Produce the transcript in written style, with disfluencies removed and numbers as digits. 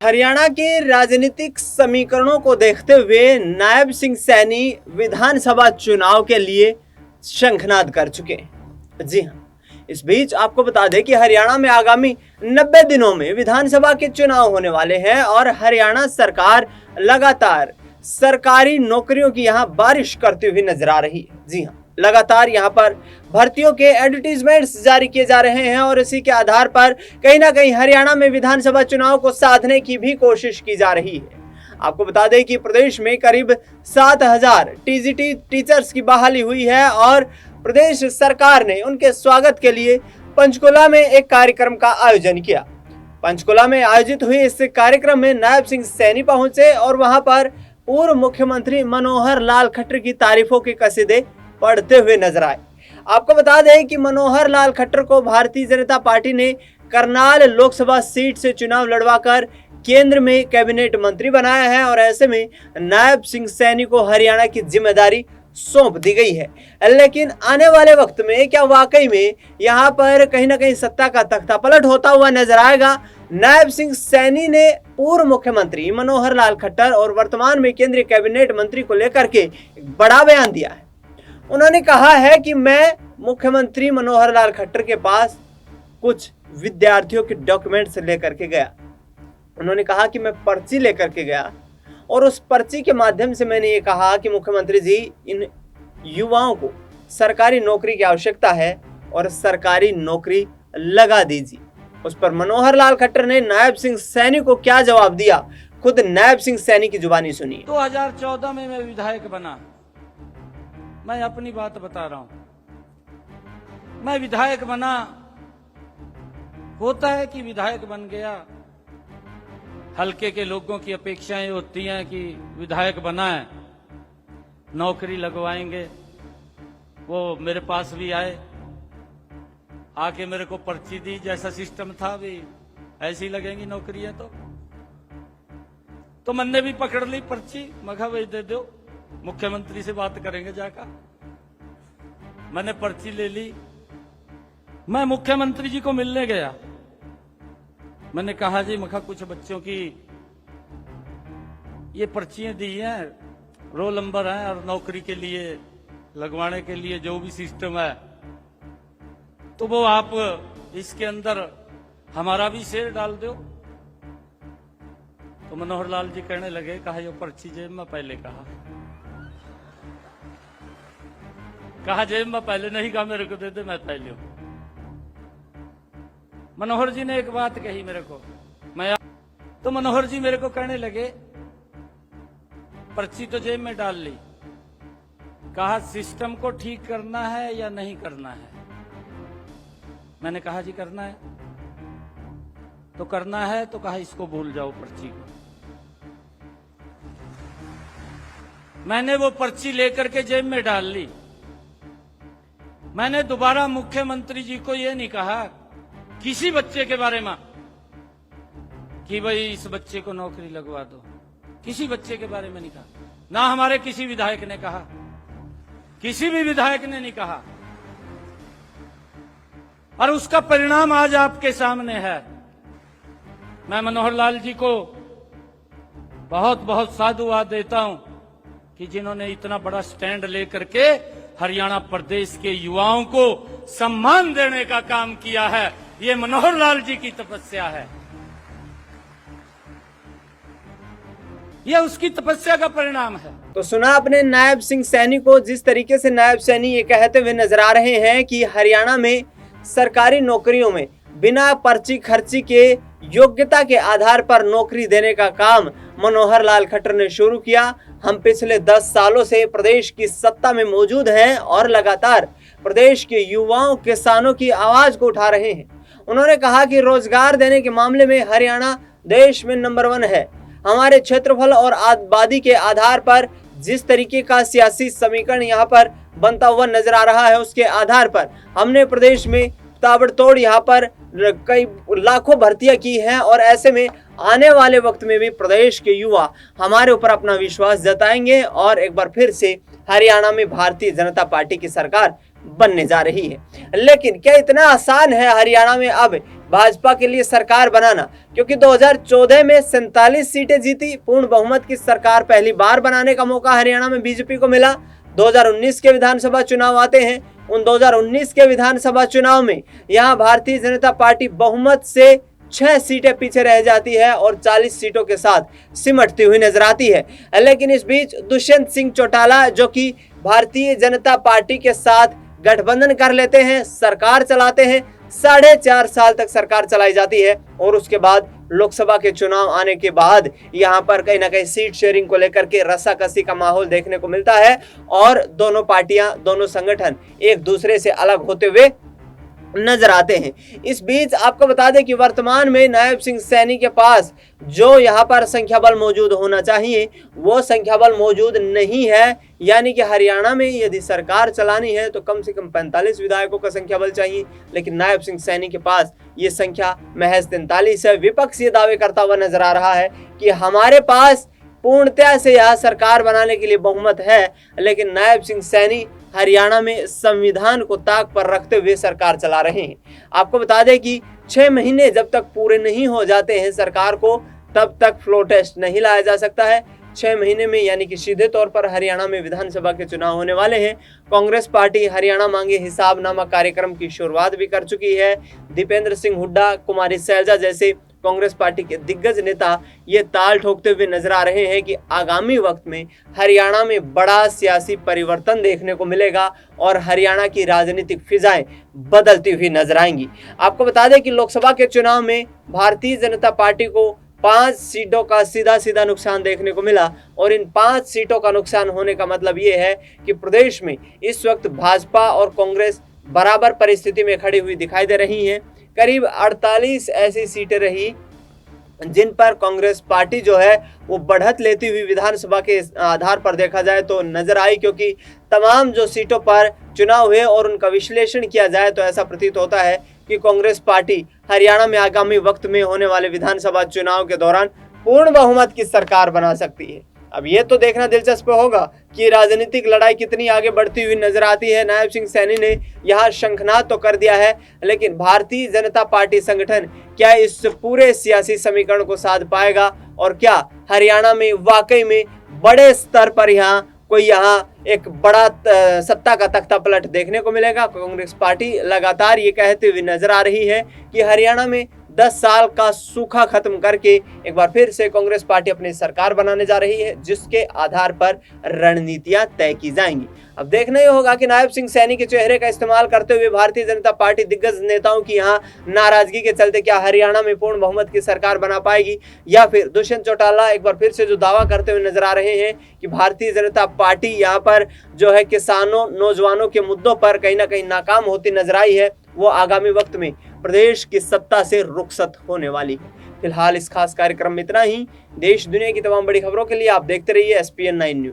हरियाणा के राजनीतिक समीकरणों को देखते हुए नायब सिंह सैनी विधानसभा चुनाव के लिए शंखनाद कर चुके हैं। जी हां, इस बीच आपको बता दें कि हरियाणा में आगामी 90 दिनों में विधानसभा के चुनाव होने वाले हैं और हरियाणा सरकार लगातार सरकारी नौकरियों की यहां बारिश करती हुई नजर आ रही है। जी हां, लगातार यहां पर भर्तियों के एडवर्टीजमेंट्स जारी किए जा रहे हैं और इसी के आधार पर कहीं ना कहीं हरियाणा में विधानसभा चुनाव को साधने की भी कोशिश की जा रही है। आपको बता दें कि प्रदेश में करीब 7000 टीजीटी टीचर्स की बहाली हुई है और प्रदेश सरकार ने उनके स्वागत के लिए पंचकुला में एक कार्यक्रम का आयोजन किया। पंचकुला में आयोजित हुए इस कार्यक्रम में नायब सिंह सैनी पहुंचे और वहां पर पूर्व मुख्यमंत्री मनोहर लाल खट्टर की तारीफों के कसीदे पढ़ते हुए नजर आए। आपको बता दें कि मनोहर लाल खट्टर को भारतीय जनता पार्टी ने करनाल लोकसभा सीट से चुनाव लड़वाकर केंद्र में कैबिनेट मंत्री बनाया है और ऐसे में नायब सिंह सैनी को हरियाणा की जिम्मेदारी सौंप दी गई है। लेकिन आने वाले वक्त में क्या वाकई में यहां पर कहीं ना कहीं सत्ता का तख्ता पलट होता हुआ नजर आएगा? नायब सिंह सैनी ने पूर्व मुख्यमंत्री मनोहर लाल खट्टर और वर्तमान में केंद्रीय कैबिनेट मंत्री को लेकर के एक बड़ा बयान दिया है। उन्होंने कहा है कि मैं मुख्यमंत्री मनोहर लाल खट्टर के पास कुछ विद्यार्थियों के डॉक्यूमेंट्स लेकर के गया। उन्होंने कहा कि मैं पर्ची लेकर के गया और उस पर्ची के माध्यम से मैंने ये कहा कि मुख्यमंत्री जी, इन युवाओं को सरकारी नौकरी की आवश्यकता है और सरकारी नौकरी लगा दीजिए। उस पर मनोहर लाल खट्टर ने नायब सिंह सैनी को क्या जवाब दिया, खुद नायब सिंह सैनी की जुबानी सुनिए। 2014 में मैं विधायक बना, मैं अपनी बात बता रहा हूं। मैं विधायक बना, होता है कि विधायक बन गया, हल्के के लोगों की अपेक्षाएं होती हैं कि विधायक बना है, नौकरी लगवाएंगे। वो मेरे पास भी आए, आके मेरे को पर्ची दी, जैसा सिस्टम था भी ऐसी लगेंगी नौकरियां। तो मैंने भी पकड़ ली पर्ची, मगा भाई दे दो, मुख्यमंत्री से बात करेंगे जाकर। मैंने पर्ची ले ली, मैं मुख्यमंत्री जी को मिलने गया। मैंने कहा जी, मखा कुछ बच्चों की ये पर्चियां दी हैं, रोल नंबर हैं और नौकरी के लिए लगवाने के लिए जो भी सिस्टम है, तो वो आप इसके अंदर हमारा भी शेयर डाल दो। तो मनोहर लाल जी कहने लगे, कहा ये पर्ची जेब में पहले कहा जेब में पहले नहीं, कहा मेरे को दे दे, मैं पहले हूं। मनोहर जी ने एक बात कही मेरे को, तो मनोहर जी मेरे को कहने लगे, पर्ची तो जेब में डाल ली, कहा सिस्टम को ठीक करना है या नहीं करना है? मैंने कहा जी करना है। तो करना है तो कहा इसको भूल जाओ पर्ची को। मैंने वो पर्ची लेकर के जेब में डाल ली। मैंने दोबारा मुख्यमंत्री जी को ये नहीं कहा किसी बच्चे के बारे में कि भाई इस बच्चे को नौकरी लगवा दो, किसी बच्चे के बारे में नहीं कहा। ना हमारे किसी विधायक ने कहा, किसी भी विधायक ने नहीं कहा, और उसका परिणाम आज आपके सामने है। मैं मनोहर लाल जी को बहुत बहुत साधुवाद देता हूं कि जिन्होंने इतना बड़ा स्टैंड लेकर के हरियाणा प्रदेश के युवाओं को सम्मान देने का काम किया है। ये मनोहर लाल जी की तपस्या है, यह उसकी तपस्या का परिणाम है। तो सुना अपने नायब सिंह सैनी को, जिस तरीके से नायब सैनी ये कहते हुए नजर आ रहे हैं कि हरियाणा में सरकारी नौकरियों में बिना पर्ची खर्ची के योग्यता के आधार पर नौकरी देने का काम मनोहर लाल खट्टर ने शुरू किया। हम पिछले 10 सालों से प्रदेश की सत्ता में मौजूद हैं और लगातार प्रदेश के युवाओं, किसानों की आवाज को उठा रहे हैं। उन्होंने कहा कि रोजगार देने के मामले में हरियाणा देश में नंबर 1 है। हमारे क्षेत्रफल और आबादी के आधार पर जिस तरीके का सियासी समीकरण यहाँ पर बनता हुआ नजर आ रहा है, उसके आधार पर हमने प्रदेश में ताबड़तोड़ यहाँ पर कई लाखों भर्तियां की हैं और ऐसे में आने वाले वक्त में भी प्रदेश के युवा हमारे ऊपर अपना विश्वास जताएंगे और एक बार फिर से हरियाणा में भारतीय जनता पार्टी की सरकार बनने जा रही है। लेकिन क्या इतना आसान है हरियाणा में अब भाजपा के लिए सरकार बनाना, क्योंकि 2014 में 47 सीटें जीती, पूर्ण बहुमत की सरकार पहली बार बनाने का मौका हरियाणा में बीजेपी को मिला। 2019 के विधानसभा चुनाव आते हैं, उन 2019 के विधानसभा चुनाव में यहां भारतीय जनता पार्टी बहुमत से 6 सीटें पीछे रह जाती है और 40 सीटों के साथ सिमटती हुई नजर आती है। लेकिन इस बीच दुष्यंत सिंह चौटाला, जो कि भारतीय जनता पार्टी के साथ गठबंधन कर लेते हैं, सरकार चलाते हैं, 4.5 साल तक सरकार चलाई जाती है और उसके बाद लोकसभा के चुनाव आने के बाद यहां पर कहीं ना कहीं सीट शेयरिंग को लेकर के रस्साकसी का माहौल देखने को मिलता है और दोनों पार्टियां, दोनों संगठन एक दूसरे से अलग होते हुए नजर आते हैं। इस बीच आपको बता दें कि वर्तमान में नायब सिंह सैनी के पास जो यहां पर संख्या बल मौजूद होना चाहिए वो संख्या बल मौजूद नहीं है, यानी कि हरियाणा में यदि सरकार चलानी है तो कम से कम 45 विधायकों का संख्या बल चाहिए, लेकिन नायब सिंह सैनी के पास ये संख्या महज 43 है। विपक्ष ये दावे करता हुआ नजर आ रहा है कि हमारे पास पूर्णतया से यह सरकार बनाने के लिए बहुमत है, लेकिन नायब सिंह सैनी हरियाणा में संविधान को ताक पर रखते हुए सरकार चला रहे हैं। आपको बता दें कि 6 महीने जब तक पूरे नहीं हो जाते हैं सरकार को, तब तक फ्लो टेस्ट नहीं लाया जा सकता है। 6 महीने में यानी कि सीधे तौर पर हरियाणा में विधानसभा के चुनाव होने वाले हैं। कांग्रेस पार्टी हरियाणा मांगे हिसाबनामा कार्यक्रम की शुरुआत भी कर चुकी है। दीपेंद्र सिंह हुड्डा, कुमारी सैलजा जैसे कांग्रेस पार्टी के दिग्गज नेता ये ताल ठोकते हुए नजर आ रहे हैं कि आगामी वक्त में हरियाणा में बड़ा सियासी परिवर्तन देखने को मिलेगा और हरियाणा की राजनीतिक फिजाएं बदलती हुई नजर आएंगी। आपको बता दें कि लोकसभा के चुनाव में भारतीय जनता पार्टी को 5 सीटों का सीधा नुकसान देखने को मिला और इन 5 सीटों का नुकसान होने का मतलब ये है कि प्रदेश में इस वक्त भाजपा और कांग्रेस बराबर परिस्थिति में खड़ी हुई दिखाई दे रही हैं। करीब 48 ऐसी सीटें रही जिन पर कांग्रेस पार्टी जो है वो बढ़त लेती हुई विधानसभा के आधार पर देखा जाए तो नजर आई, क्योंकि तमाम जो सीटों पर चुनाव हुए और उनका विश्लेषण किया जाए तो ऐसा प्रतीत होता है कि कांग्रेस पार्टी हरियाणा में आगामी वक्त में होने वाले विधानसभा चुनाव के दौरान पूर्ण बहुमत की सरकार बना सकती है। अब ये तो देखना दिलचस्प होगा कि राजनीतिक लड़ाई कितनी आगे बढ़ती हुई नजर आती है। नायब सिंह सैनी ने यहाँ शंखनाद तो कर दिया है, लेकिन भारतीय जनता पार्टी संगठन क्या इस पूरे सियासी समीकरण को साध पाएगा और क्या हरियाणा में वाकई में बड़े स्तर पर यहाँ एक बड़ा सत्ता का तख्ता पलट देखने को मिलेगा। कांग्रेस पार्टी लगातार ये कहते हुए नजर आ रही है कि हरियाणा में 10 साल का सूखा खत्म करके एक बार फिर से कांग्रेस पार्टी अपनी सरकार बनाने जा रही है, जिसके आधार पर रणनीतियां तय की जाएंगी। अब देखना ही होगा कि नायब सिंह सैनी के चेहरे का इस्तेमाल करते हुए भारतीय जनता पार्टी दिग्गज नेताओं की यहाँ नाराजगी के चलते क्या हरियाणा में पूर्ण बहुमत की सरकार बना पाएगी, या फिर दुष्यंत चौटाला एक बार फिर से जो दावा करते हुए नजर आ रहे हैं कि भारतीय जनता पार्टी यहाँ पर जो है किसानों, नौजवानों के मुद्दों पर कहीं ना कहीं नाकाम होती नजर आई है, वो आगामी वक्त में प्रदेश की सत्ता से रुखसत होने वाली है। फिलहाल इस खास कार्यक्रम में इतना ही। देश दुनिया की तमाम बड़ी खबरों के लिए आप देखते रहिए SPN 9 न्यूज।